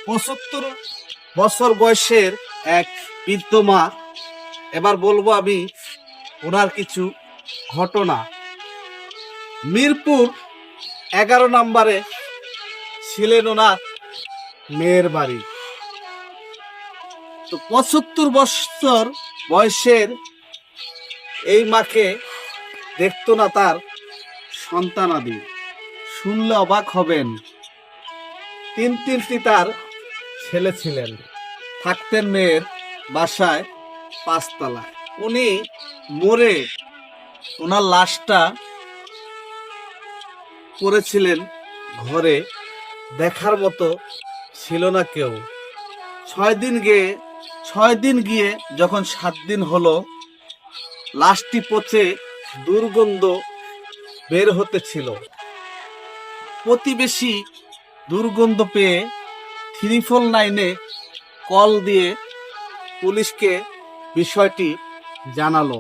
75 বছর বয়সের এক বৃদ্ধ মা। এবার বলবো আমি ওনার কিছু ঘটনা। মিরপুর 11 নম্বরে ছিলেন ওনার মেয়ের বাড়ি। তো 75 বছর বয়সের এই মাকে দেখতো না তার সন্তানাদি। শুনলে অবাক হবেন, তিনটি তার ছেলে ছিলেন, থাকতেন মেয়ের বাসায় 5 তলায়। উনি মরে ওনার লাশটা পড়েছিলেন ঘরে, দেখার মতো ছিল না কেউ। 6 দিন গিয়ে যখন 7 দিন হলো, লাশটি পচে দুর্গন্ধ বের হতেছিল। প্রতিবেশী দুর্গন্ধ পেয়ে 349-এ কল দিয়ে পুলিশকে বিষয়টি জানালো।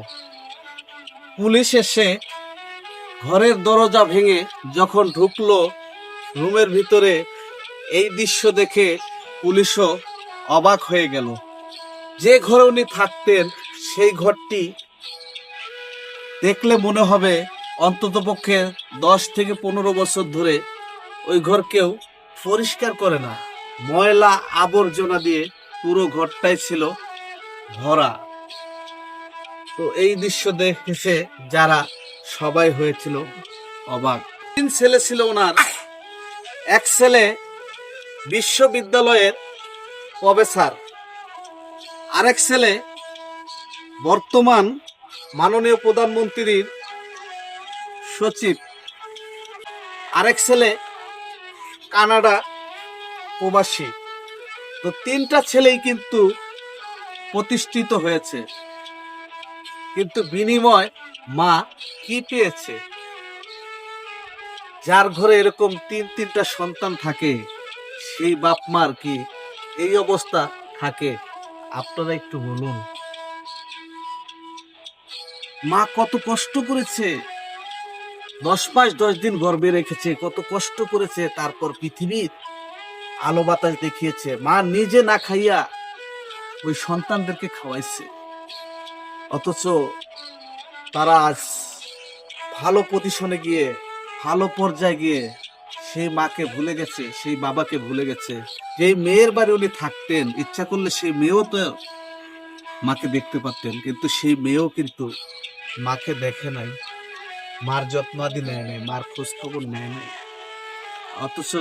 পুলিশ এসে ঘরের দরজা ভেঙে যখন ঢুকলো রুমের ভিতরে, এই দৃশ্য দেখে পুলিশও অবাক হয়ে গেল। যে ঘরে উনি থাকতেন সেই ঘরটি দেখলে মনে হবে অন্ততপক্ষে 10 থেকে 15 বছর ধরে ওই ঘর কেউ পরিষ্কার করে না। ময়লা আবর্জনা দিয়ে পুরো ঘরটাই ছিল ভরা। তো এই দৃশ্য দেখেছে যারা, সবাই হয়েছিল অবাক। 3 ছেলে ছিল ওনার। এক ছেলে বিশ্ববিদ্যালয়ের প্রফেসর, আরেক ছেলে বর্তমান মাননীয় প্রধানমন্ত্রীর সচিব, আরেক ছেলে কানাডা প্রবাসী। তো 3টা ছেলেই কিন্তু প্রতিষ্ঠিত হয়েছে, কিন্তু বিনিময় মা কি পেয়েছে? যার ঘরে এরকম 3টা সন্তান থাকে, সেই বাপ মার কি এই অবস্থা থাকে? আপনারা একটু বলুন। মা কত কষ্ট করেছে, 10 মাস 10 দিন গর্ভে রেখেছে, কত কষ্ট করেছে, তারপর পৃথিবীর আলো বাতাস দেখিয়েছে। মা নিজে না খাইয়া ওই সন্তানদেরকে খাওয়াইছে। অথচ তারা আজ ভালো পজিশনে গিয়ে, ভালো পর্যায়ে গিয়ে সেই মাকে ভুলে গেছে, সেই বাবাকে ভুলে গেছে। যে মেয়ের বাড়ি উনি থাকতেন, ইচ্ছা করলে সেই মেয়েও তো মাকে দেখতে পারতেন, কিন্তু সেই মেয়েও কিন্তু মাকে দেখে নাই, মার যত্ন আদি নেয় নাই, মার খোঁজ খবর নেয় নাই। অথচ